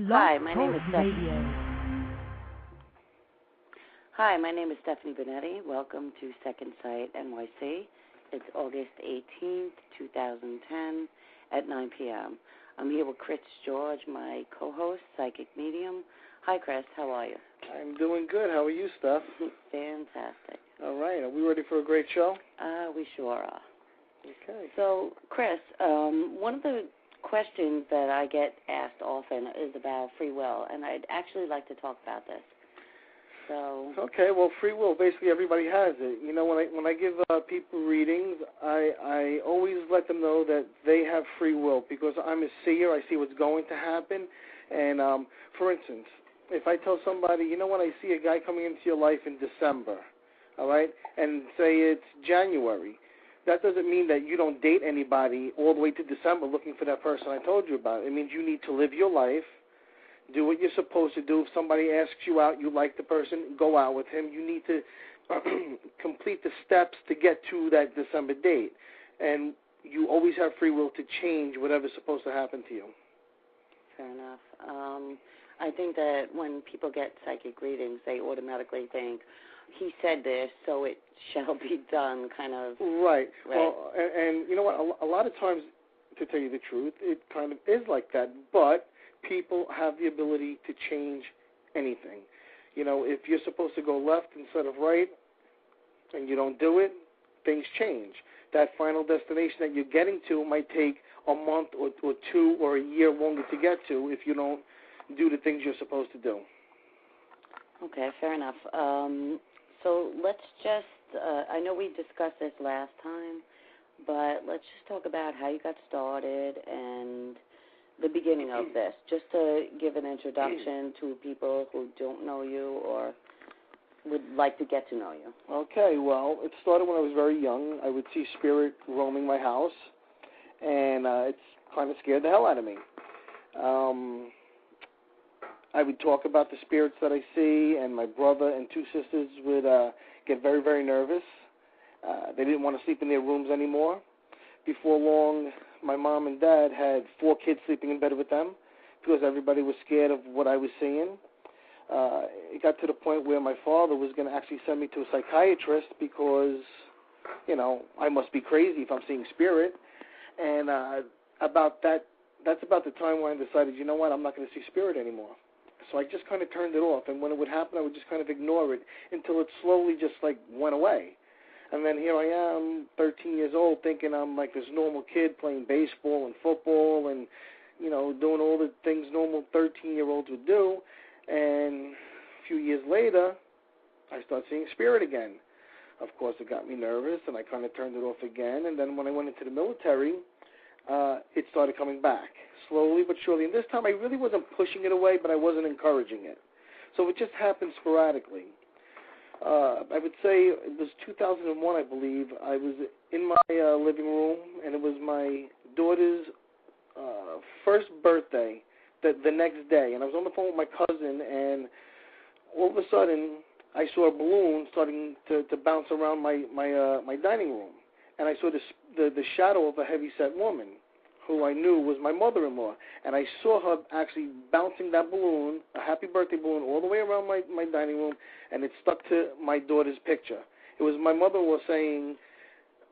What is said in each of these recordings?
Hi, my name is Stephanie. Hi, my name is Stephanie Benetti. Welcome to Second Sight NYC. It's August 18th, 2010 at 9 p.m. I'm here with Chris George, my co-host, psychic medium. Hi, Chris. How are you? I'm doing good. How are you, Steph? Fantastic. All right. Are we ready for a great show? We sure are. Okay. So, Chris, one of the questions that I get asked often is about free will, and I'd actually like to talk about this. So. Okay. Well, free will. Basically, everybody has it. You know, when I give people readings, I always let them know that they have free will because I'm a seer. I see what's going to happen. And for instance, if I tell somebody, you know what, I see a guy coming into your life in December, all right, and say it's January, that doesn't mean that you don't date anybody all the way to December looking for that person I told you about. It means you need to live your life, do what you're supposed to do. If somebody asks you out, you like the person, go out with him. You need to complete the steps to get to that December date. And you always have free will to change whatever's supposed to happen to you. Fair enough. I think that when people get psychic readings, they automatically think, he said this, so it shall be done, kind of. Right. Well, and you know what? A lot of times, to tell you the truth, it kind of is like that. But people have the ability to change anything. You know, if you're supposed to go left instead of right, and you don't do it, things change. That final destination that you're getting to might take a month or two or a year longer to get to if you don't do the things you're supposed to do. Okay, fair enough. So let's just, I know we discussed this last time, but let's just talk about how you got started and the beginning of this, just to give an introduction to people who don't know you or would like to get to know you. Okay, well, it started when I was very young. I would see spirit roaming my house, and it's kind of scared the hell out of me. I would talk about the spirits that I see, and my brother and two sisters would get very, very nervous. They didn't want to sleep in their rooms anymore. Before long, my mom and dad had 4 kids sleeping in bed with them because everybody was scared of what I was seeing. It got to the point where my father was going to actually send me to a psychiatrist because, you know, I must be crazy if I'm seeing spirit. And that's about the time when I decided, you know what, I'm not going to see spirit anymore. So I just kind of turned it off, and when it would happen, I would just kind of ignore it until it slowly just, like, went away. And then here I am, 13 years old, thinking I'm like this normal kid playing baseball and football and, you know, doing all the things normal 13-year-olds would do. And a few years later, I started seeing spirit again. Of course, it got me nervous, and I kind of turned it off again. And then when I went into the military, it started coming back, slowly but surely. And this time I really wasn't pushing it away, but I wasn't encouraging it. So it just happened sporadically. I would say it was 2001, I believe. I was in my living room, and it was my daughter's first birthday the next day. And I was on the phone with my cousin, and all of a sudden I saw a balloon starting to bounce around my dining room. And I saw the shadow of a heavy-set woman who I knew was my mother-in-law. And I saw her actually bouncing that balloon, a happy birthday balloon, all the way around my dining room, and it stuck to my daughter's picture. It was my mother-in-law saying,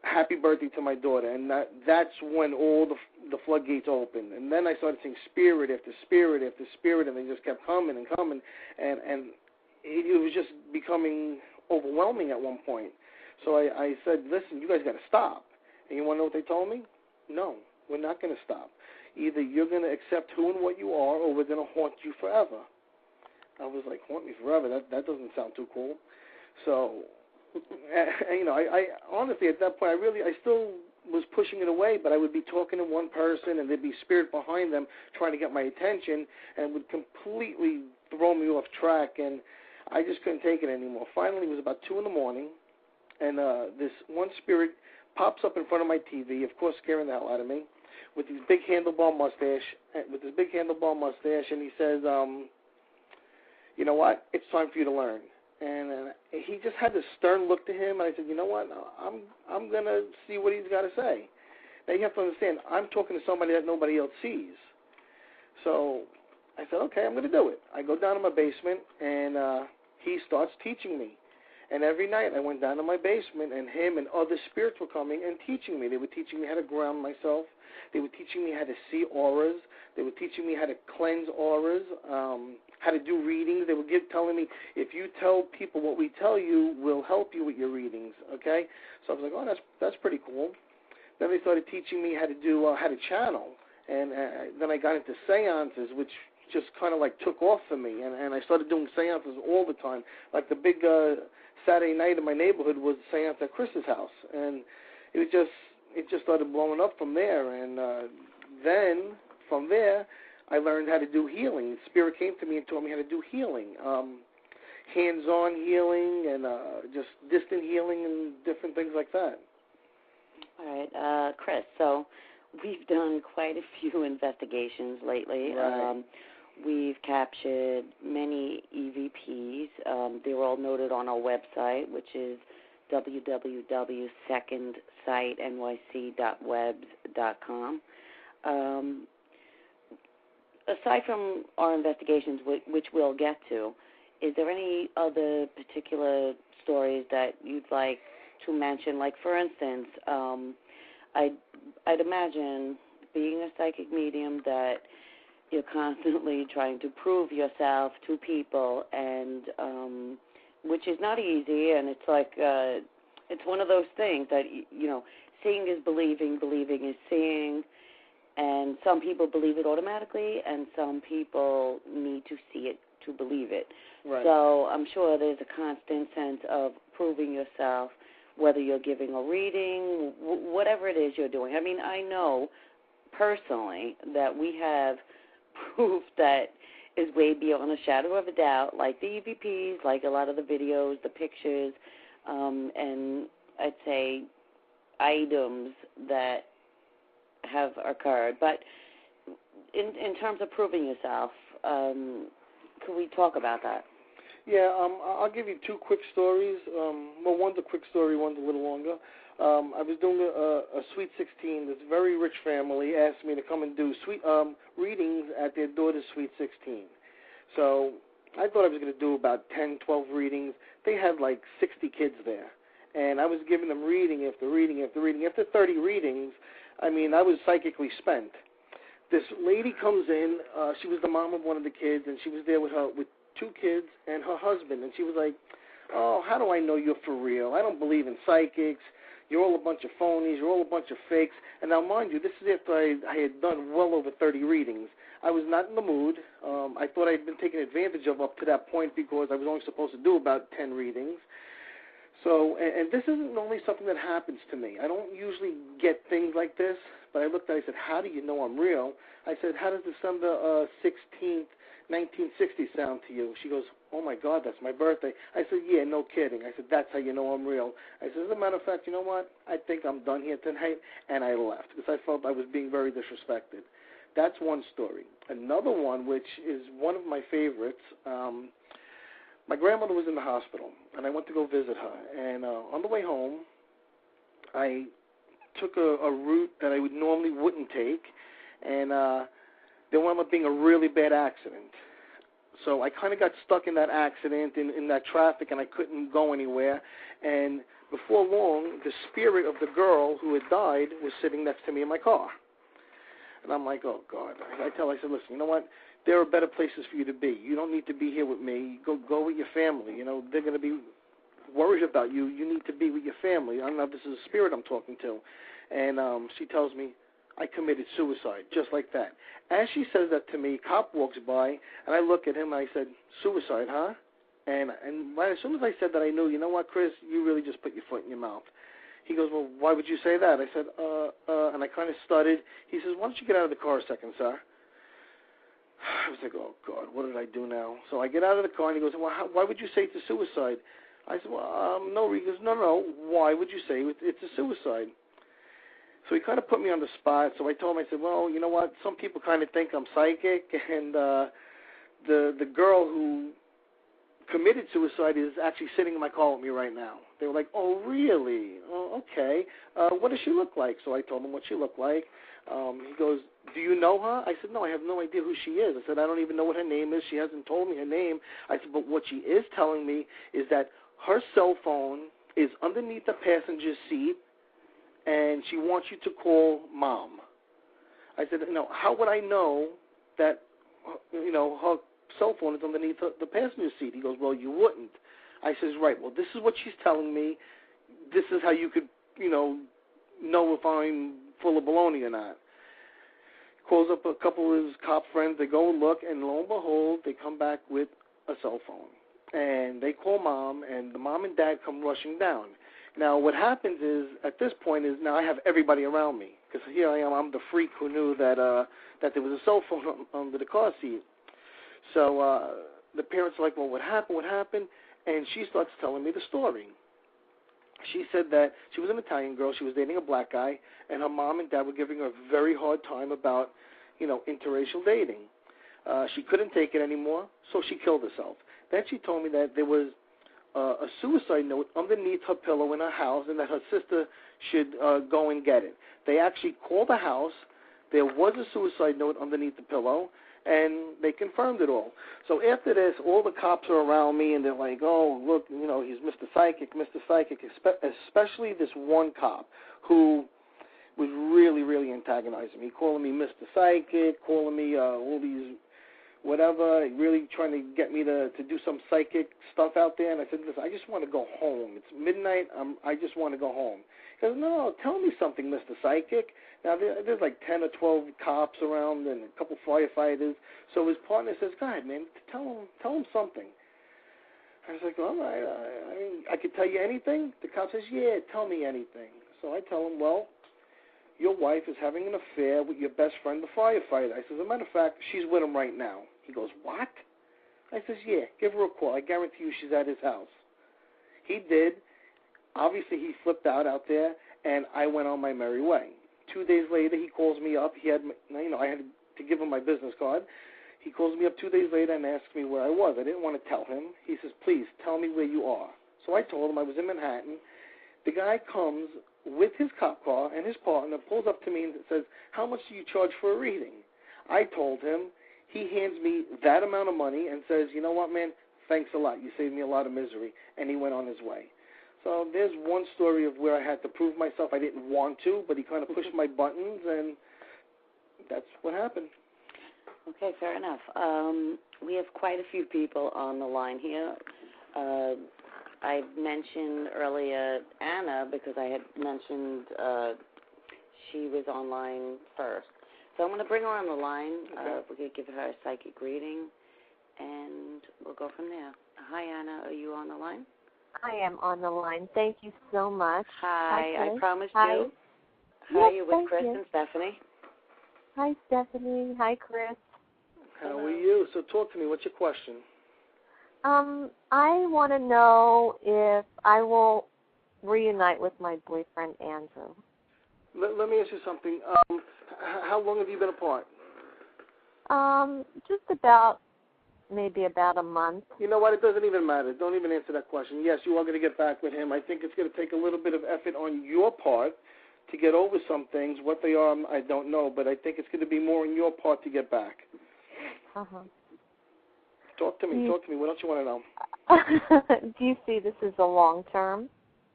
happy birthday to my daughter. And that's when all the floodgates opened. And then I started seeing spirit after spirit after spirit, and they just kept coming and coming. And it was just becoming overwhelming at one point. So I said, listen, you guys got to stop. And you want to know what they told me? No, we're not going to stop. Either you're going to accept who and what you are, or we're going to haunt you forever. I was like, haunt me forever? That doesn't sound too cool. So, you know, I honestly, at that point, I still was pushing it away, but I would be talking to one person, and there'd be spirit behind them trying to get my attention, and it would completely throw me off track, and I just couldn't take it anymore. Finally, it was about 2 in the morning, and this one spirit pops up in front of my TV, of course scaring the hell out of me, with his big handlebar mustache, and he says, you know what, it's time for you to learn. And he just had this stern look to him, and I said, you know what, I'm going to see what he's got to say. Now, you have to understand, I'm talking to somebody that nobody else sees. So I said, okay, I'm going to do it. I go down to my basement, and he starts teaching me. And every night I went down to my basement, and him and other spirits were coming and teaching me. They were teaching me how to ground myself. They were teaching me how to see auras. They were teaching me how to cleanse auras, how to do readings. They were telling me, if you tell people what we tell you, we'll help you with your readings, okay? So I was like, oh, that's pretty cool. Then they started teaching me how to channel. And then I got into seances, which just kind of like took off for me. And I started doing seances all the time. Like the big Saturday night in my neighborhood was a seance at Chris's house. And it just started blowing up from there. And then from there, I learned how to do healing. Spirit came to me and taught me how to do healing, hands-on healing and just distant healing and different things like that. All right, Chris, so we've done quite a few investigations lately. Right. We've captured many EVPs. They're all noted on our website, which is www.secondsightnyc.webs.com. Aside from our investigations, which we'll get to, is there any other particular stories that you'd like to mention? Like, for instance, I'd imagine being a psychic medium that you're constantly trying to prove yourself to people, and which is not easy, and it's like it's one of those things that, seeing is believing, believing is seeing, and some people believe it automatically, and some people need to see it to believe it. Right. So I'm sure there's a constant sense of proving yourself, whether you're giving a reading, whatever it is you're doing. I mean, I know personally that we have proof that is way beyond a shadow of a doubt, like the EVPs, like a lot of the videos, the pictures, and I'd say items that have occurred. But in terms of proving yourself, could we talk about that? Yeah, I'll give you two quick stories. Well, one's a quick story, one's a little longer. I was doing a Sweet 16. This very rich family asked me to come and do readings at their daughter's Sweet 16. So I thought I was going to do about 10, 12 readings. They had like 60 kids there, and I was giving them reading after reading after reading. After 30 readings, I mean, I was psychically spent. This lady comes in. She was the mom of one of the kids, and she was there with two kids and her husband, and she was like, oh, how do I know you're for real? I don't believe in psychics. You're all a bunch of phonies. You're all a bunch of fakes. And now, mind you, this is after I had done well over 30 readings. I was not in the mood. I thought I'd been taken advantage of up to that point because I was only supposed to do about 10 readings. So, and this isn't normally something that happens to me. I don't usually get things like this, but I looked at it, I said, how do you know I'm real? I said, how does December 16th, 1960 sound to you? She goes, oh, my God, that's my birthday. I said, yeah, no kidding. I said, that's how you know I'm real. I said, as a matter of fact, you know what? I think I'm done here tonight, and I left because I felt I was being very disrespected. That's one story. Another one, which is one of my favorites, my grandmother was in the hospital, and I went to go visit her. And on the way home, I took a route that I normally wouldn't take, and there wound up being a really bad accident. So I kind of got stuck in that accident, in that traffic, and I couldn't go anywhere. And before long, the spirit of the girl who had died was sitting next to me in my car. And I'm like, oh, God. I said, listen, you know what? There are better places for you to be. You don't need to be here with me. Go with your family. You know, they're going to be worried about you. You need to be with your family. I don't know if this is a spirit I'm talking to. And she tells me, I committed suicide, just like that. As she says that to me, a cop walks by, and I look at him, and I said, suicide, huh? And as soon as I said that, I knew, you know what, Chris, you really just put your foot in your mouth. He goes, well, why would you say that? I said, and I kind of stuttered. He says, why don't you get out of the car a second, sir? I was like, oh, God, what did I do now? So I get out of the car, and he goes, well, why would you say it's a suicide? I said, well, no. He goes, no, why would you say it's a suicide? So he kind of put me on the spot. So I told him, I said, well, you know what? Some people kind of think I'm psychic, and the girl who committed suicide is actually sitting in my car with me right now. They were like, oh, really? Oh, okay. What does she look like? So I told them what she looked like. He goes, do you know her? I said, no, I have no idea who she is. I said, I don't even know what her name is. She hasn't told me her name. I said, but what she is telling me is that her cell phone is underneath the passenger seat, and she wants you to call Mom. I said, how would I know that, her cell phone is underneath the passenger seat? He goes, well, you wouldn't. I says, right, well, this is what she's telling me. This is how you could, know if I'm full of baloney or not. Calls up a couple of his cop friends. They go and look, and lo and behold, they come back with a cell phone. And they call Mom, and the mom and dad come rushing down. Now, what happens is, at this point, is now I have everybody around me. Because here I am, I'm the freak who knew that there was a cell phone under the car seat. So the parents are like, well, what happened? And she starts telling me the story. She said that she was an Italian girl. She was dating a black guy, and her mom and dad were giving her a very hard time about, interracial dating. She couldn't take it anymore, so she killed herself. Then she told me that there was a suicide note underneath her pillow in her house and that her sister should go and get it. They actually called the house. There was a suicide note underneath the pillow, and they confirmed it all. So after this, all the cops are around me, and they're like, oh, look, he's Mr. Psychic, especially this one cop who was really, really antagonizing me, calling me Mr. Psychic, calling me all these whatever, really trying to get me to do some psychic stuff out there. And I said, listen, I just want to go home. It's midnight. I just want to go home. He goes, no, tell me something, Mr. Psychic. Now, there's like 10 or 12 cops around and a couple firefighters. So his partner says, go ahead, man, tell him something. I was like, all right, I could tell you anything? The cop says, yeah, tell me anything. So I tell him, well, your wife is having an affair with your best friend, the firefighter. I says, as a matter of fact, she's with him right now. He goes, what? I says, yeah, give her a call. I guarantee you she's at his house. He did. Obviously, he flipped out there, and I went on my merry way. 2 days later, he calls me up. I had to give him my business card. He calls me up 2 days later and asks me where I was. I didn't want to tell him. He says, please, tell me where you are. So I told him I was in Manhattan. The guy comes with his cop car, and his partner pulls up to me and says, how much do you charge for a reading? I told him. He hands me that amount of money and says, you know what, man, thanks a lot. You saved me a lot of misery. And he went on his way. So there's one story of where I had to prove myself. I didn't want to, but he kind of pushed my buttons, and that's what happened. Okay, fair enough. We have quite a few people on the line here. I mentioned earlier Anna because I had mentioned she was online first. So I'm going to bring her on the line. Okay. We're going to give her a psychic reading, and we'll go from there. Hi, Anna. Are you on the line? I am on the line. Thank you so much. Hi. I promised Hi. you. Yes, Hi, you're with Chris you. and Stephanie. Hi, Stephanie. Hi, Chris. How are you? So talk to me. What's your question? I want to know if I will reunite with my boyfriend, Andrew. Let me ask you something. How long have you been apart? Just about a month. You know what? It doesn't even matter. Don't even answer that question. Yes, you are going to get back with him. I think it's going to take a little bit of effort on your part to get over some things. What they are, I don't know, but I think it's going to be more on your part to get back. Uh-huh. Talk to me. What don't you want to know? Do you see this as a long term?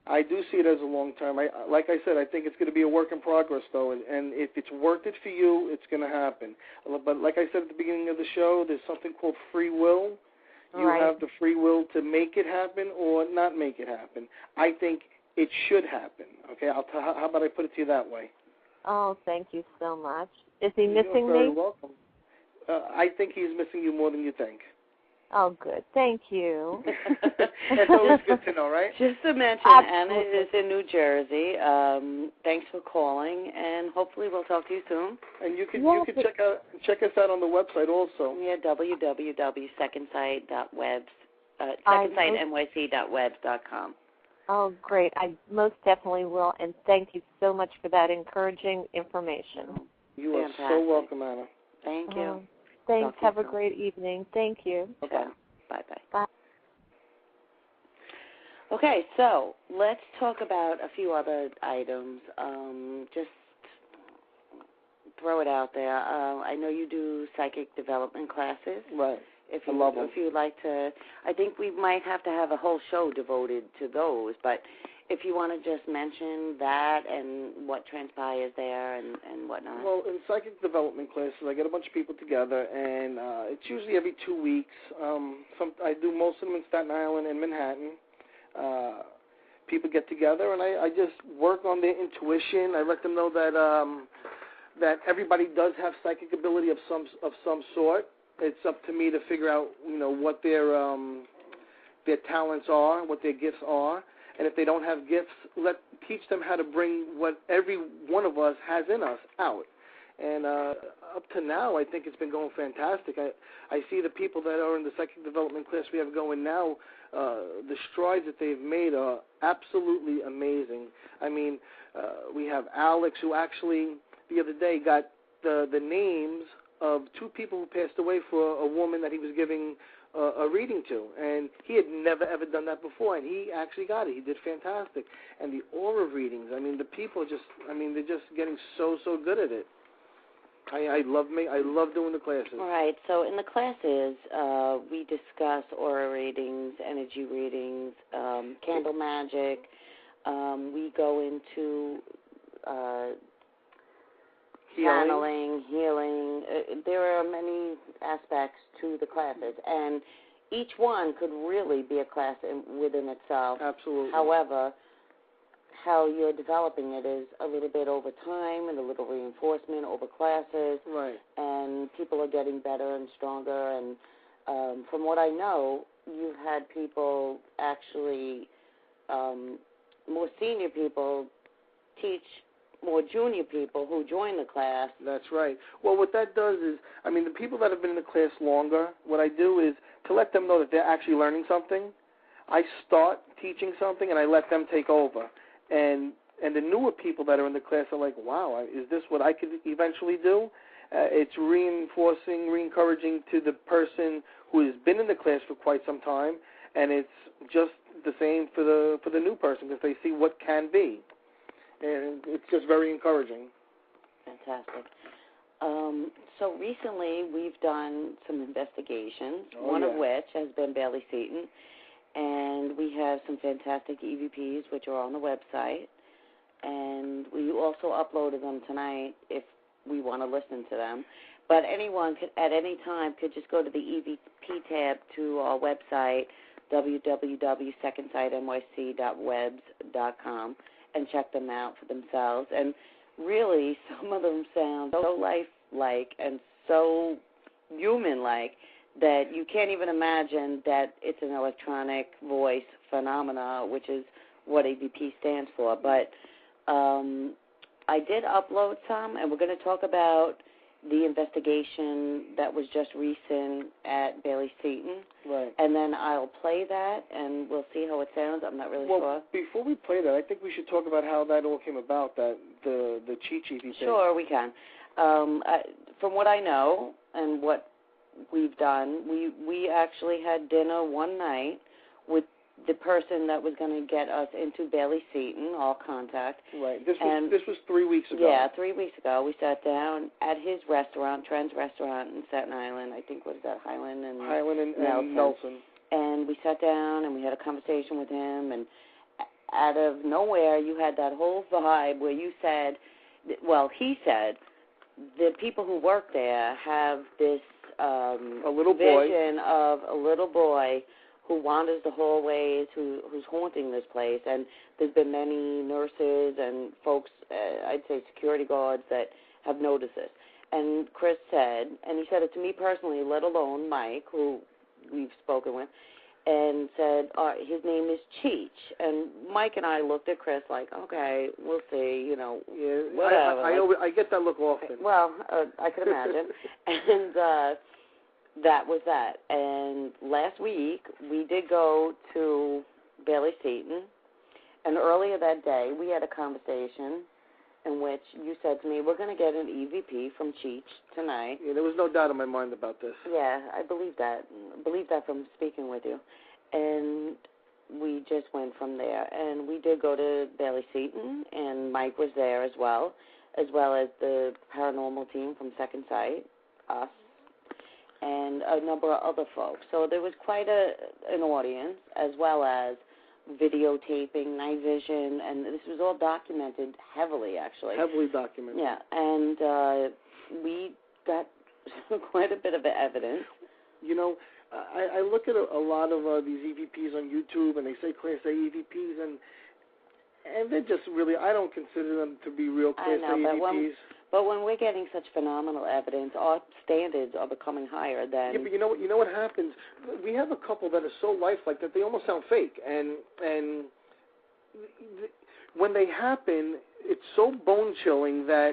I do see it as a long term. Like I said, I think it's going to be a work in progress, though, and if it's worth it for you, it's going to happen. But like I said at the beginning of the show, there's something called free will. You have the free will to make it happen or not make it happen. I think it should happen. Okay, how about I put it to you that way? Oh, thank you so much. Is he missing You're very me? welcome. I think he's missing you more than you think. Oh, good. Thank you. That's always good to know, right? Just to mention, Absolutely. Anna is in New Jersey. Thanks for calling, and hopefully we'll talk to you soon. And you can check us out on the website also. Yeah, secondsightnyc.webs.com. Oh, great. I most definitely will, and thank you so much for that encouraging information. You are so welcome, Anna. Thank you. Thanks. Have a great evening. Thank you. Bye-bye. Bye-bye. Bye. Okay, so let's talk about a few other items. Just throw it out there. I know you do psychic development classes. Right. If I love them. If you'd like to, I think we might have to have a whole show devoted to those. But if you want to just mention that and what transpires there and whatnot. Well, in psychic development classes, I get a bunch of people together, and it's usually every 2 weeks. I do most of them in Staten Island and Manhattan. People get together, and I just work on their intuition. I let them know that everybody does have psychic ability of some sort. It's up to me to figure out, what their talents are, what their gifts are, and if they don't have gifts, teach them how to bring what every one of us has in us out. And up to now, I think it's been going fantastic. I see the people that are in the psychic development class we have going now, the strides that they've made are absolutely amazing. I mean, we have Alex, who actually the other day got the names of 2 people who passed away for a woman that he was giving a reading to, and he had never, ever done that before, and he actually got it. He did fantastic. And the aura readings, I mean, the people they're just getting so good at it. I love doing the classes. All right, so in the classes, we discuss aura readings, energy readings, candle magic. We go into channeling, healing. There are many aspects to the classes, and each one could really be a class within itself. Absolutely. However, how you're developing it is a little bit over time and a little reinforcement over classes. Right. And people are getting better and stronger. And from what I know, you've had people actually, more senior people, teach more junior people who join the class. That's right. Well, what that does is, the people that have been in the class longer, what I do is to let them know that they're actually learning something. I start teaching something, and I let them take over. And the newer people that are in the class are like, wow, is this what I could eventually do? It's reinforcing, re-encouraging to the person who has been in the class for quite some time, and it's just the same for the new person because they see what can be. And it's just very encouraging. Fantastic. So recently we've done some investigations, one of which has been Bailey Seton, and we have some fantastic EVPs which are on the website, and we also uploaded them tonight if we want to listen to them. But anyone could, at any time, could just go to the EVP tab to our website, www.secondsightnyc.webs.com, and check them out for themselves. And really, some of them sound so lifelike and so human-like that you can't even imagine that it's an electronic voice phenomena, which is what EVP stands for. But I did upload some, and we're going to talk about the investigation that was just recent at Bailey Seton. Right. And then I'll play that, and we'll see how it sounds. I'm not really sure. Well, before we play that, I think we should talk about how that all came about, the Chi-Chi thing. Sure, we can. From what I know and what we've done, we actually had dinner one night with the person that was going to get us into Bailey Seton, all contact. Right. This was 3 weeks ago. Yeah, 3 weeks ago. We sat down at his restaurant, Trent's restaurant in Staten Island. I think, what is that, Highland and Nelson. And we sat down and we had a conversation with him, and out of nowhere you had that whole vibe where you said, well, he said, the people who work there have this vision of a little boy who wanders the hallways, who's haunting this place. And there's been many nurses and folks, I'd say security guards, that have noticed this. And Chris said, and he said it to me personally, let alone Mike, who we've spoken with, and said, his name is Cheech. And Mike and I looked at Chris like, okay, we'll see, whatever. I get that look often. Well, I could imagine. And that was that. And last week, we did go to Bailey Seton, and earlier that day, we had a conversation in which you said to me, we're going to get an EVP from Cheech tonight. Yeah, there was no doubt in my mind about this. Yeah, I believe that. I believe that from speaking with you. And we just went from there. And we did go to Bailey Seton, and Mike was there as well. as well as the paranormal team from Second Sight, us, and a number of other folks. So there was quite an audience, as well as videotaping, night vision, and this was all documented heavily, actually. Heavily documented. Yeah, and we got quite a bit of evidence. You know, I look at a lot of these EVPs on YouTube, and they say Class A EVPs, and they're just really, I don't consider them to be real Class A EVPs. But when we're getting such phenomenal evidence, our standards are becoming higher than... Yeah, but you know what happens? We have a couple that are so lifelike that they almost sound fake. And when they happen, it's so bone-chilling that,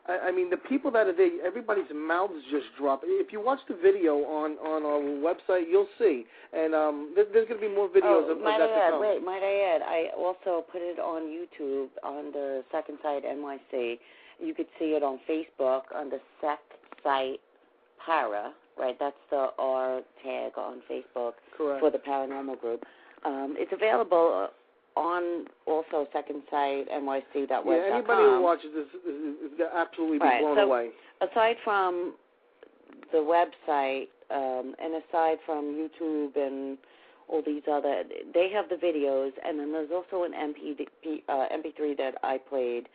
I mean, the people that are there, everybody's mouths just drop. If you watch the video on our website, you'll see. And there's going to be more videos of that to come. Might I add, I also put it on YouTube on the Second Sight NYC. You could see it on Facebook under Sight Para, right? That's the R tag on Facebook. Correct. For the paranormal group. It's available on also Second Sight NYC. Yeah, anybody who watches this is absolutely be blown away. Aside from the website and aside from YouTube and all these other, they have the videos, and then there's also an MP3 that I played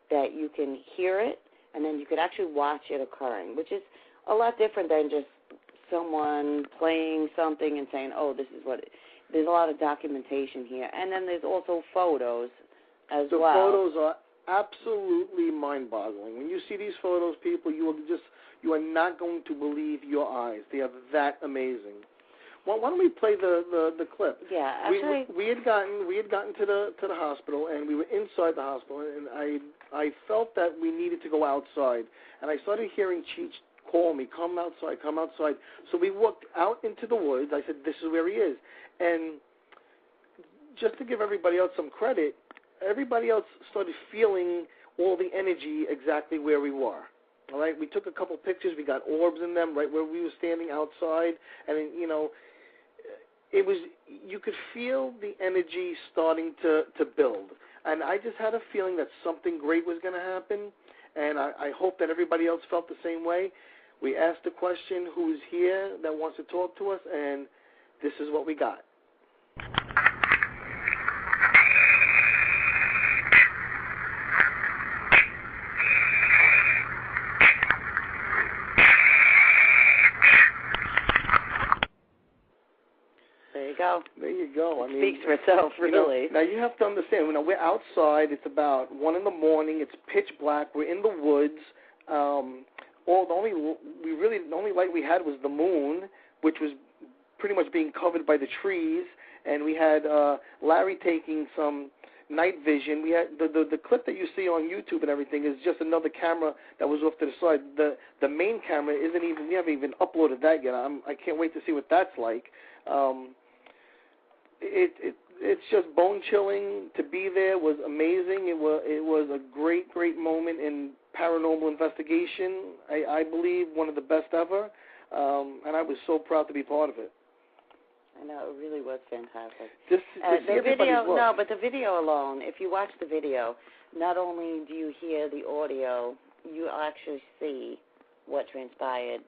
that you can hear it, and then you could actually watch it occurring, which is a lot different than just someone playing something and saying, oh, this is what it, there's a lot of documentation here. And then there's also photos as well. The photos are absolutely mind-boggling. When you see these photos, people, you are not going to believe your eyes. They are that amazing. Well, why don't we play the clip? Yeah, actually, we had gotten to the hospital, and we were inside the hospital, and I felt that we needed to go outside, and I started hearing Cheech call me, come outside, come outside. So we walked out into the woods. I said, this is where he is. And just to give everybody else some credit, everybody else started feeling all the energy exactly where we were. All right, we took a couple pictures. We got orbs in them right where we were standing outside, and you know, it was, you could feel the energy starting to build. And I just had a feeling that something great was going to happen, and I hope that everybody else felt the same way. We asked the question, who is here that wants to talk to us, and this is what we got. There you go. I mean, speaks for itself, really. You know, now you have to understand. You know, we're outside. It's about 1 a.m. It's pitch black. We're in the woods. The only light we had was the moon, which was pretty much being covered by the trees. And we had Larry taking some night vision. We had the clip that you see on YouTube and everything is just another camera that was off to the side. The main camera isn't even. We haven't even uploaded that yet. I can't wait to see what that's like. It's just bone chilling. To be there was amazing. It was a great moment in paranormal investigation. I believe one of the best ever, and I was so proud to be part of it. I know, it really was fantastic. Just the video, no, but the video alone. If you watch the video, not only do you hear the audio, you actually see what transpired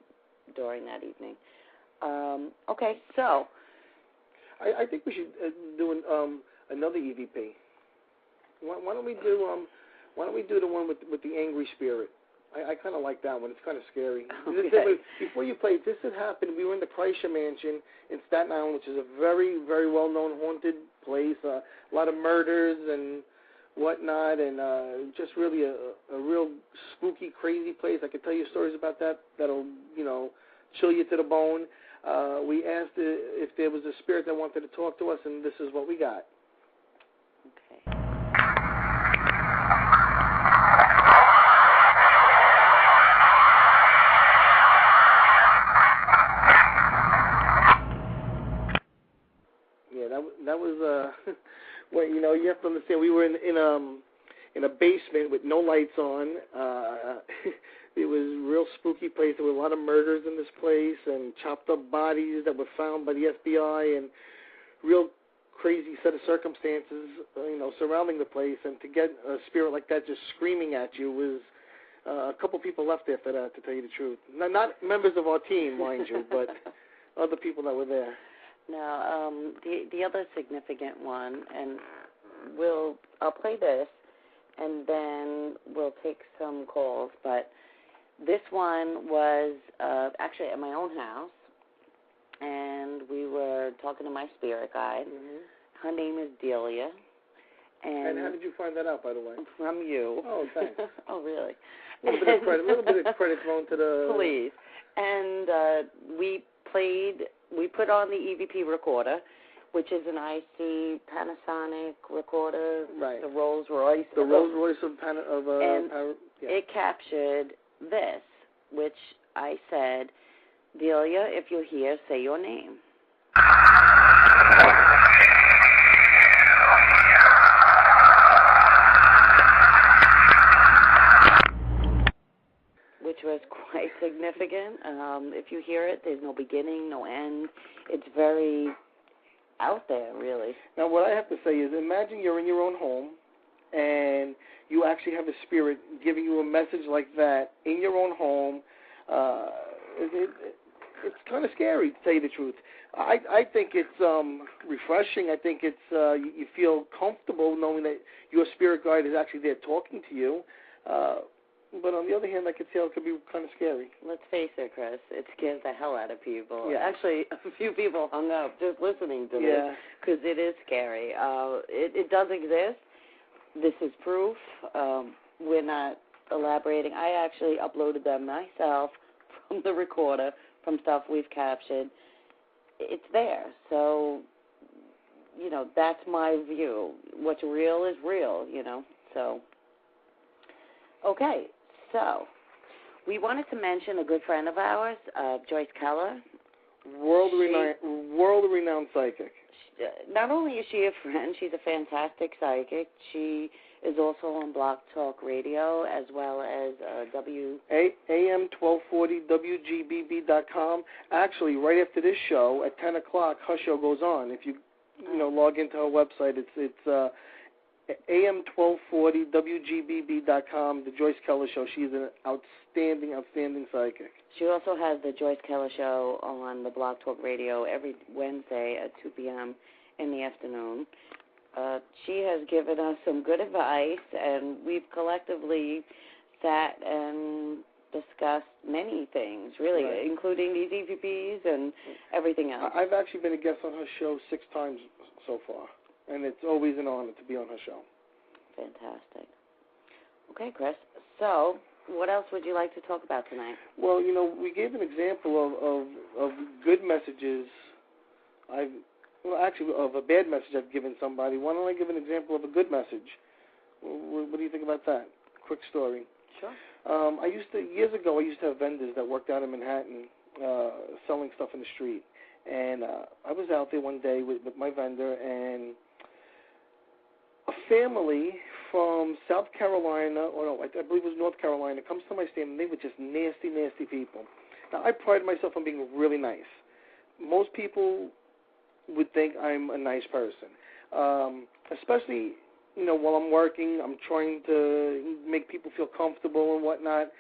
during that evening. Okay, so. I think we should do another EVP. Why don't we do the one with the angry spirit? I kind of like that one. It's kind of scary. Okay. Before you play, this had happened. We were in the Kreischer Mansion in Staten Island, which is a very, very well-known haunted place. A lot of murders and whatnot, and just really a real spooky, crazy place. I could tell you stories about that'll chill you to the bone. We asked if there was a spirit that wanted to talk to us, and this is what we got. Okay. Yeah, that was well, you have to understand. We were in a basement with no lights on. It was a real spooky place. There were a lot of murders in this place and chopped up bodies that were found by the FBI and real crazy set of circumstances, surrounding the place. And to get a spirit like that just screaming at you A couple people left after that, to tell you the truth. Not members of our team, mind you, but other people that were there. Now, the other significant one, and I'll play this, and then we'll take some calls, but this one was actually at my own house, and we were talking to my spirit guide. Mm-hmm. Her name is Delia. And how did you find that out, by the way? From you. Oh, thanks. Oh, really? A little bit of credit thrown to the... Please. And we put on the EVP recorder, which is an IC Panasonic recorder, right. The Rolls Royce. The Rolls Royce of it captured this, which I said, Delia, if you're here, say your name. Which was quite significant. If you hear it, there's no beginning, no end. It's very out there, really. Now, what I have to say is, imagine you're in your own home, and you actually have a spirit giving you a message like that in your own home. It's kind of scary, to tell you the truth. I think it's refreshing. I think it's you feel comfortable knowing that your spirit guide is actually there talking to you. But on the other hand, I could see how it could be kind of scary. Let's face it, Chris, it scares the hell out of people. Yeah. Actually, a few people hung up just listening to this because it is scary. It does exist. This is proof. We're not elaborating. I actually uploaded them myself from the recorder, from stuff we've captured. It's there. So, that's my view. What's real is real, so... Okay, so we wanted to mention a good friend of ours, Joyce Keller. World-renowned psychic. Not only is she a friend, she's a fantastic psychic. She is also on Blog Talk Radio as well as AM 1240 WGBB.com. Actually, right after this show at 10 o'clock, her show goes on. If you log into her website, it's AM 1240 WGBB.com, the Joyce Keller Show. She's an outstanding psychic. She also has the Joyce Keller Show on the Blog Talk Radio every Wednesday at 2 p.m. in the afternoon. She has given us some good advice, and we've collectively sat and discussed many things, really, right, including these EVPs and everything else. I've actually been a guest on her show 6 times so far, and it's always an honor to be on her show. Fantastic. Okay, Chris. So, what else would you like to talk about tonight? Well, we gave an example of good messages. Of a bad message I've given somebody. Why don't I give an example of a good message? What do you think about that? Quick story. Sure. Years ago, I used to have vendors that worked out in Manhattan selling stuff in the street. And I was out there one day with my vendor, and a family from South Carolina, I believe it was North Carolina, comes to my stand, and they were just nasty, nasty people. Now, I pride myself on being really nice. Most people would think I'm a nice person, especially, while I'm working, I'm trying to make people feel comfortable and whatnot.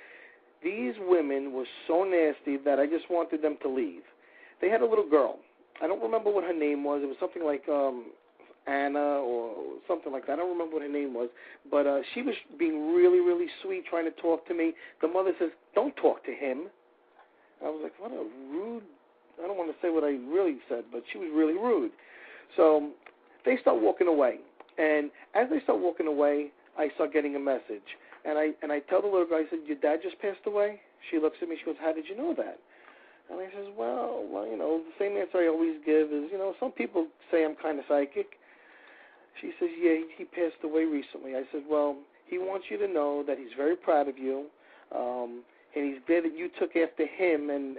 These women were so nasty that I just wanted them to leave. They had a little girl. I don't remember what her name was. It was something like Anna or something like that. I don't remember what her name was. But she was being really, really sweet, trying to talk to me. The mother says, "Don't talk to him." I was like, what a rude, I don't want to say what I really said, but she was really rude. So they start walking away. And as they start walking away, I start getting a message. And I tell the little girl, I said, "Your dad just passed away?" She looks at me, she goes, "How did you know that?" And I says, well, the same answer I always give is, some people say I'm kind of psychic. She says, "Yeah, he passed away recently." I said, "Well, he wants you to know that he's very proud of you, and he's glad that you took after him and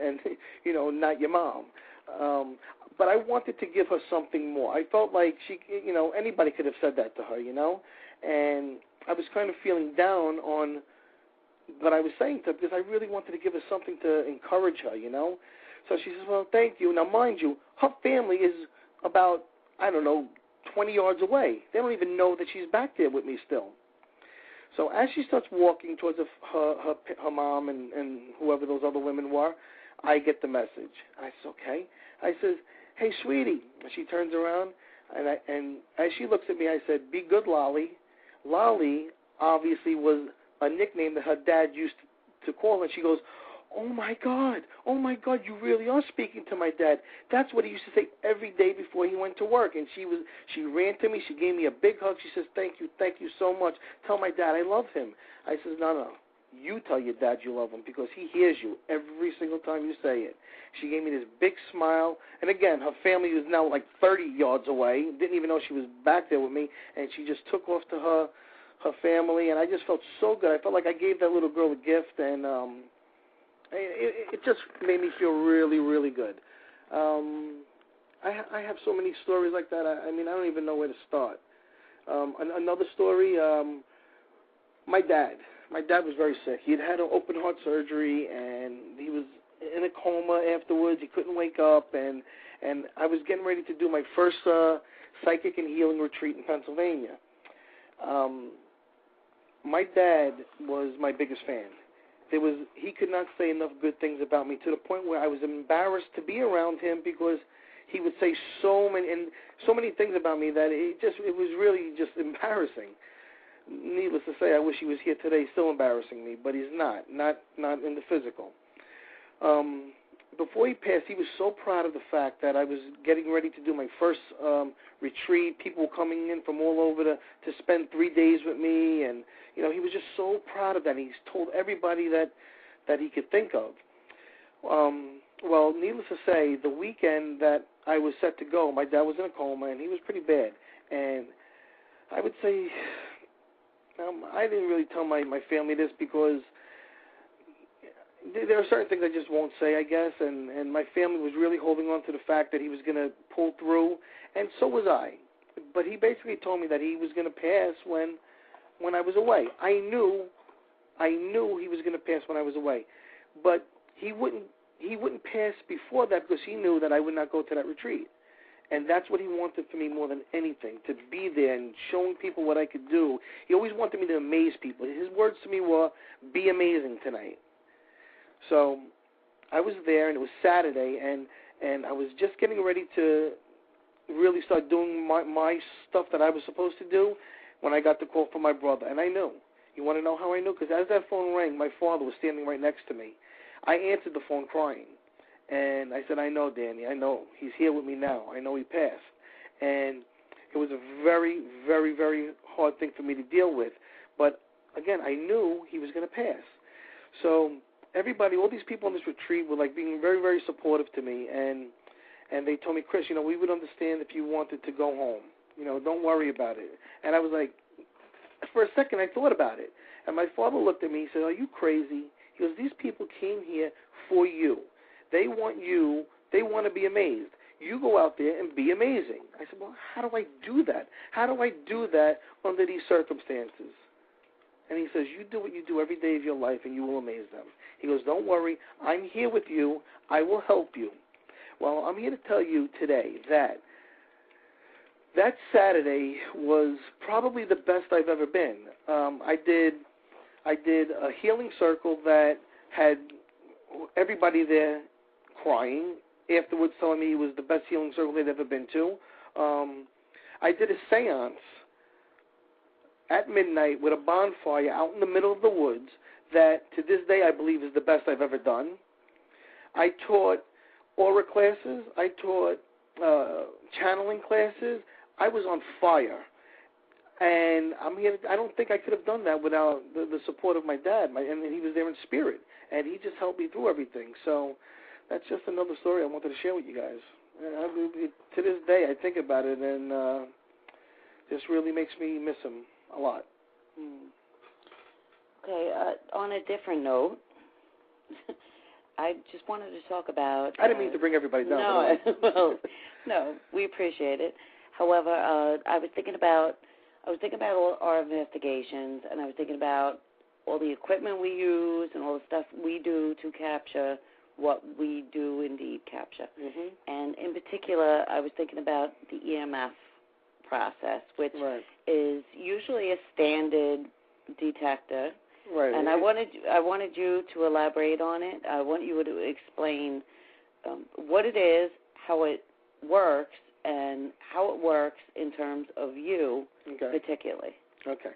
not your mom." But I wanted to give her something more. I felt like she, anybody could have said that to her, and I was kind of feeling down on what I was saying to her because I really wanted to give her something to encourage her, So she says, "Well, thank you." Now, mind you, her family is about, 20 yards away. They don't even know that she's back there with me still. So as she starts walking towards her mom and whoever those other women were, I get the message. I said, okay. I says, hey, sweetie. And she turns around, and as she looks at me, I said, be good, Lolly. Lolly obviously was a nickname that her dad used to call her. And she goes, oh, my God, you really are speaking to my dad. That's what he used to say every day before he went to work. And she ran to me. She gave me a big hug. She says, thank you so much. Tell my dad I love him. I says, no. You tell your dad you love him because he hears you every single time you say it. She gave me this big smile. And, again, her family was now like 30 yards away. Didn't even know she was back there with me. And she just took off to her family. And I just felt so good. I felt like I gave that little girl a gift. And it just made me feel really, really good. I have so many stories like that. I mean, I don't even know where to start. Another story, my dad. My dad was very sick. He had an open heart surgery, and he was in a coma afterwards. He couldn't wake up, and I was getting ready to do my first psychic and healing retreat in Pennsylvania. My dad was my biggest fan. He could not say enough good things about me to the point where I was embarrassed to be around him because he would say so many things about me that it was really just embarrassing. Needless to say, I wish he was here today, still embarrassing me, but he's not in the physical. Before he passed, he was so proud of the fact that I was getting ready to do my first retreat. People were coming in from all over to spend 3 days with me, and he was just so proud of that. He's told everybody that he could think of. Well, needless to say, the weekend that I was set to go, my dad was in a coma, and he was pretty bad. And I would say I didn't really tell my family this because there are certain things I just won't say, I guess, and my family was really holding on to the fact that he was going to pull through, and so was I. But he basically told me that he was going to pass when I was away. I knew he was going to pass when I was away, but he wouldn't pass before that because he knew that I would not go to that retreat. And that's what he wanted for me more than anything, to be there and showing people what I could do. He always wanted me to amaze people. His words to me were, be amazing tonight. So I was there, and it was Saturday, and I was just getting ready to really start doing my stuff that I was supposed to do when I got the call from my brother. And I knew. You want to know how I knew? Because as that phone rang, my father was standing right next to me. I answered the phone crying. And I said, I know, Danny. I know. He's here with me now. I know he passed. And it was a very, very, very hard thing for me to deal with. But, again, I knew he was going to pass. So everybody, all these people on this retreat were, like, being very, very supportive to me. And they told me, Chris, we would understand if you wanted to go home. Don't worry about it. And I was like, for a second, I thought about it. And my father looked at me. He said, are you crazy? He goes, these people came here for you. They want you. They want to be amazed. You go out there and be amazing. I said, well, how do I do that? How do I do that under these circumstances? And he says, you do what you do every day of your life, and you will amaze them. He goes, don't worry. I'm here with you. I will help you. Well, I'm here to tell you today that Saturday was probably the best I've ever been. I did a healing circle that had everybody there crying, afterwards telling me it was the best healing circle they'd ever been to. I did a seance at midnight with a bonfire out in the middle of the woods that to this day I believe is the best I've ever done. I taught aura classes. I taught channeling classes. I was on fire. And I don't think I could have done that without the support of my dad. And he was there in spirit, and he just helped me through everything. So that's just another story I wanted to share with you guys. To this day, I think about it, and this really makes me miss him a lot. Okay, on a different note, I just wanted to talk about... I didn't mean to bring everybody down. No, well, no, we appreciate it. However, I was thinking about all our investigations, and I was thinking about all the equipment we use and all the stuff we do to capture what we do indeed capture. Mm-hmm. And in particular, I was thinking about the EMF process, which is usually a standard detector. Right. And I wanted you to elaborate on it. I want you to explain what it is, how it works, and how it works in terms of you particularly. Okay.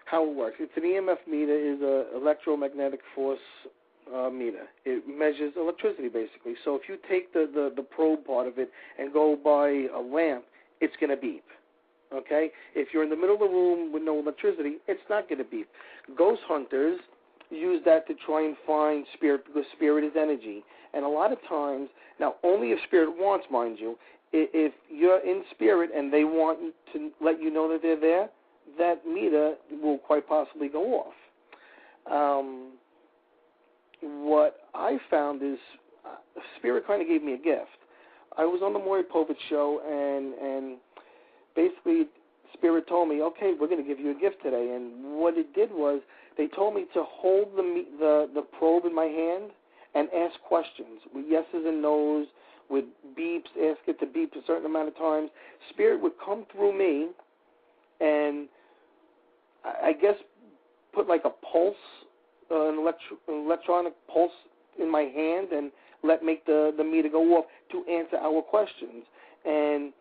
How it works. It's an EMF meter, is an electromagnetic force meter. It measures electricity, basically. So if you take the probe part of it and go by a lamp, it's going to beep. Okay? If you're in the middle of the room with no electricity, it's not going to beep. Ghost hunters use that to try and find spirit, because spirit is energy. And a lot of times, now only if spirit wants, mind you, if you're in spirit and they want to let you know that they're there, that meter will quite possibly go off. What I found is spirit kind of gave me a gift. I was on the Maury Povich show, and basically spirit told me, okay, we're going to give you a gift today. And what it did was they told me to hold the probe in my hand and ask questions with yeses and nos, with beeps, ask it to beep a certain amount of times. Spirit would come through me and I guess put like a pulse, an electronic pulse in my hand and make the meter go off to answer our questions. And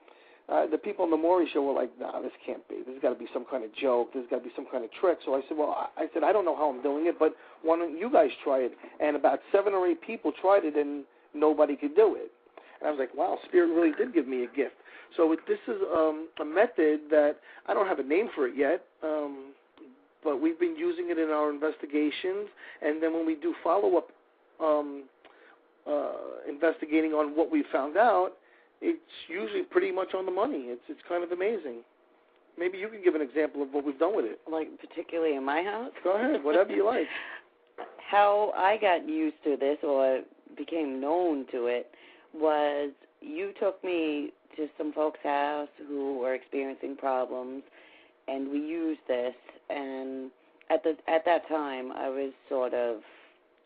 the people on the Maury show were like, nah, this can't be. There's got to be some kind of joke. There's got to be some kind of trick. So I said, well, I don't know how I'm doing it, but why don't you guys try it? And about 7 or 8 people tried it, and nobody could do it. And I was like, wow, Spirit really did give me a gift. So this is a method that I don't have a name for it yet, but we've been using it in our investigations. And then when we do follow-up investigating on what we found out, it's usually pretty much on the money. It's kind of amazing. Maybe you can give an example of what we've done with it. Like particularly in my house? Go ahead, whatever you like. How I got used to this or became known to it was you took me to some folks' house who were experiencing problems, and we used this. And at that time, I was sort of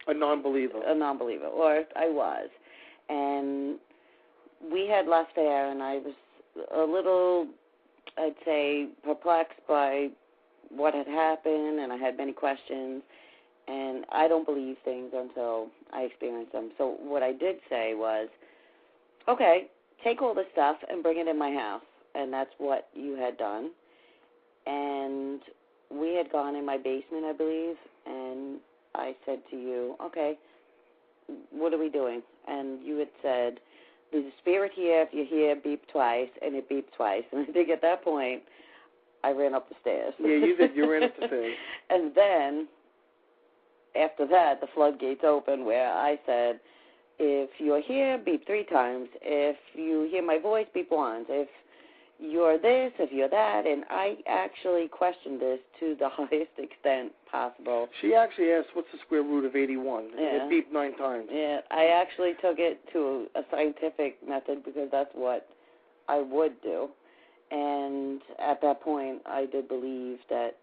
a non-believer, or I was. And we had left there, and I was a little, I'd say, perplexed by what had happened, and I had many questions. And I don't believe things until I experience them. So what I did say was, okay, take all this stuff and bring it in my house. And that's what you had done. And we had gone in my basement, I believe, and I said to you, okay, what are we doing? And you had said, there's a spirit here. If you're here, beep twice, and it beeped twice. And I think at that point, I ran up the stairs. Yeah, you did. You ran up the stairs. And then, after that, the floodgates opened where I said, if you're here, beep 3 times. If you hear my voice, beep once. If you're this, if you're that. And I actually questioned this to the highest extent possible. She actually asked, what's the square root of 81? Yeah. And it beeped 9 times. Yeah, I actually took it to a scientific method because that's what I would do. And at that point, I did believe that,